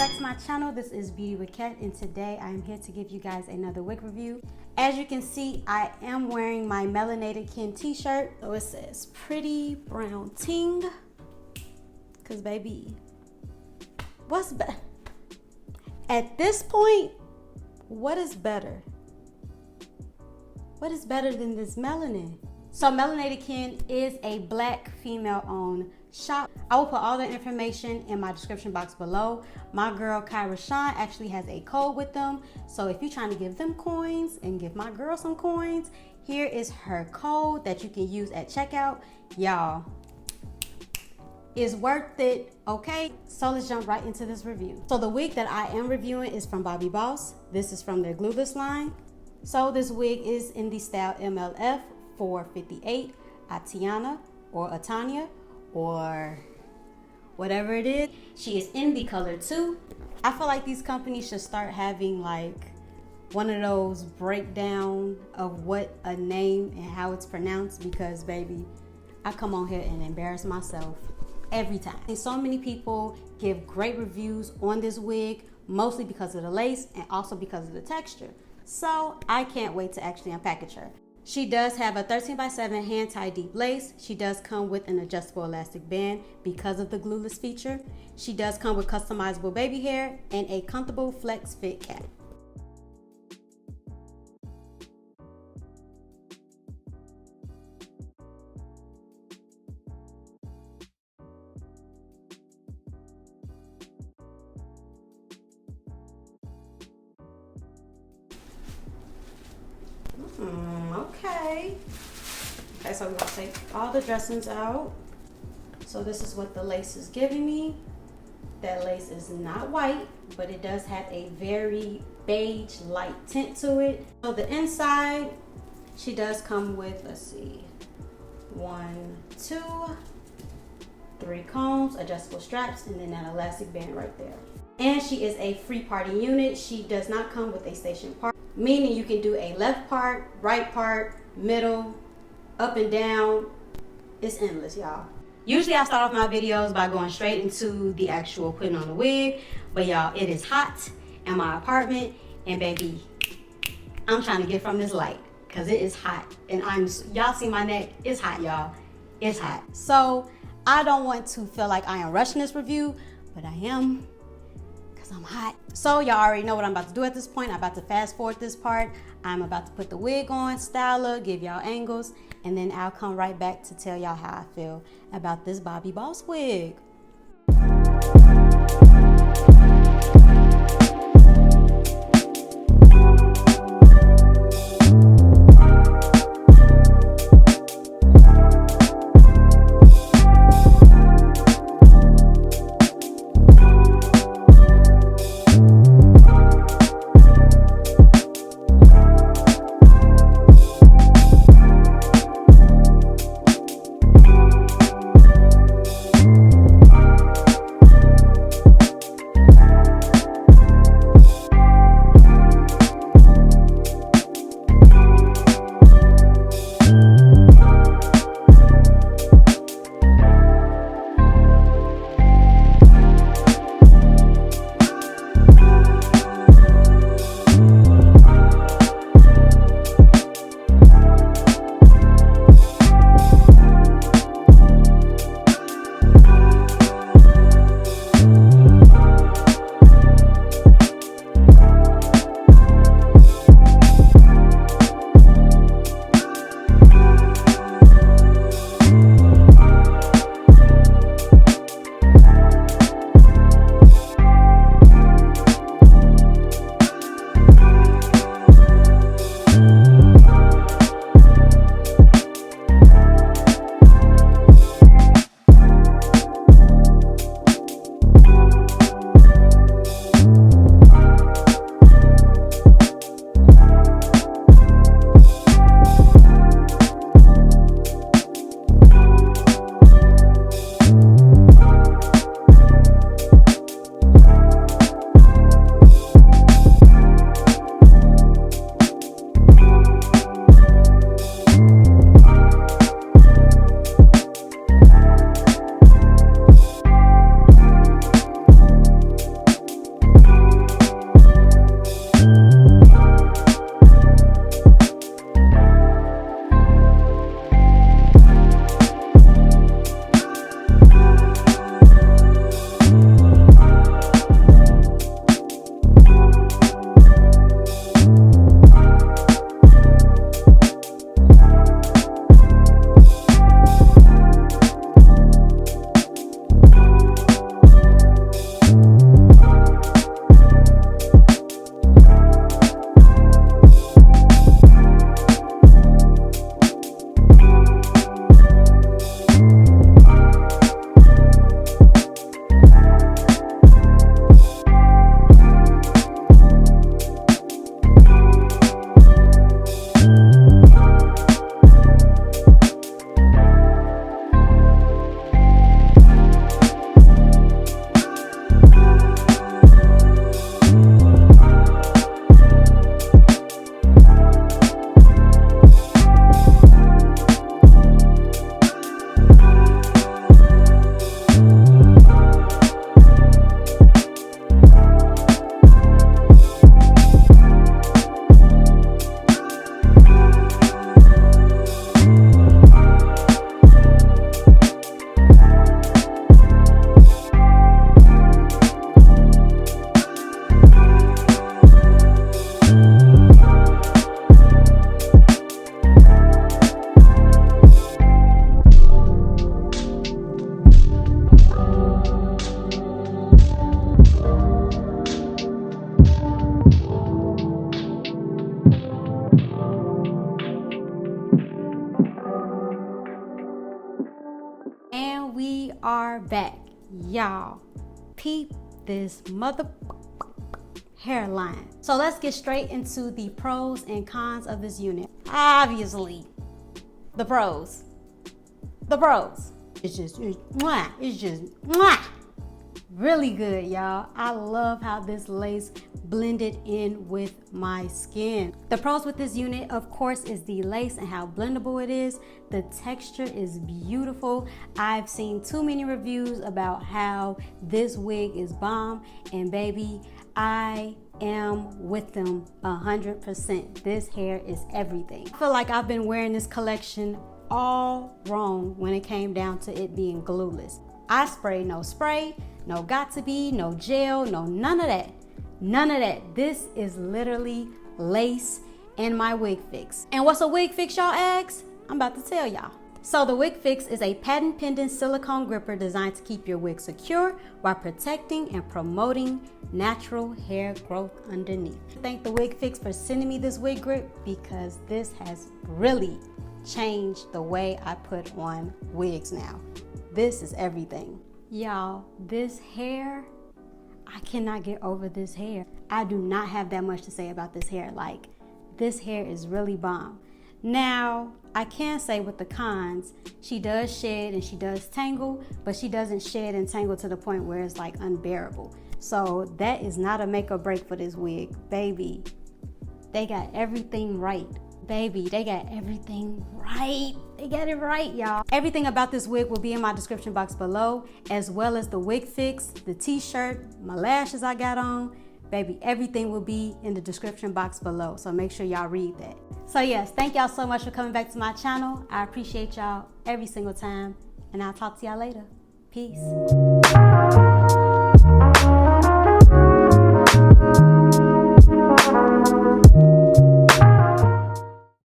back to my channel. This is Beauty with Kat, and today I am here to give you guys another wig review. As you can see, I am wearing my Melanated Kin t-shirt. So it says pretty brown ting. Cause baby, what's better? At this point, what is better? What is better than this melanin? So Melanated Kin is a black female-owned shop. I will put all the information in my description box below. My girl Kyra Sean actually has a code with them. So if you're trying to give them coins and give my girl some coins, here is her code that you can use at checkout. Y'all, it's worth it, okay? So let's jump right into this review. So the wig that I am reviewing is from Bobbi Boss. This is from their Glueless line. So this wig is in the style MLF 458 Aitaina or Aitaina or whatever it is. She is in the color 2. I feel like these companies should start having like one of those breakdown of what a name and how it's pronounced, because baby, I come on here and embarrass myself every time. And so many people give great reviews on this wig, mostly because of the lace and also because of the texture. So I can't wait to actually unpackage her. She does have a 13x7 hand-tied deep lace. She does come with an adjustable elastic band because of the glueless feature. She does come with customizable baby hair and a comfortable flex fit cap. Okay, so we're gonna take all the dressings out. So this is what the lace is giving me. That lace is not white, but it does have a very beige light tint to it. So the inside, she does come with, let's see, 1, 2, 3 combs, adjustable straps, and then that elastic band right there. And she is a free party unit. She does not come with a station part, meaning you can do a left part, right part, middle, up and down. It's endless, y'all. Usually I start off my videos by going straight into the actual putting on the wig, but y'all, it is hot in my apartment, and baby, I'm trying to get from this light because it is hot, and y'all see my neck, it's hot, y'all. It's hot. So I don't want to feel like I am rushing this review, but I am. I'm hot. So y'all already know what I'm about to do at this point. I'm about to fast forward this part. I'm about to put the wig on, style her, give y'all angles, and then I'll come right back to tell y'all how I feel about this Bobbi Boss wig. y'all, peep this mother hairline. So let's get straight into the pros and cons of this unit. Obviously, the pros. It's just really good, y'all. I love how this lace blended in with my skin. The pros with this unit, of course, is the lace and how blendable it is. The texture is beautiful. I've seen too many reviews about how this wig is bomb, and baby, I am with them 100%. This hair is everything. I feel like I've been wearing this collection all wrong when it came down to it being glueless. I spray, no got to be, no gel, no none of that. None of that. This is literally lace and my Wig Fix. And what's a Wig Fix, y'all ask? I'm about to tell y'all. So the Wig Fix is a patent pending silicone gripper designed to keep your wig secure while protecting and promoting natural hair growth underneath. Thank the Wig Fix for sending me this wig grip, because this has really changed the way I put on wigs now. This is everything. Y'all, this hair, I cannot get over this hair. I do not have that much to say about this hair. Like, this hair is really bomb. Now, I can say with the cons, she does shed and she does tangle, but she doesn't shed and tangle to the point where it's like unbearable. So that is not a make or break for this wig. Baby, they got everything right. Baby, they got everything right. They got it right, y'all. Everything about this wig will be in my description box below, as well as the Wig Fix, the t-shirt, my lashes I got on. Baby, everything will be in the description box below, so make sure y'all read that. So yes, thank y'all so much for coming back to my channel. I appreciate y'all every single time, and I'll talk to y'all later. Peace.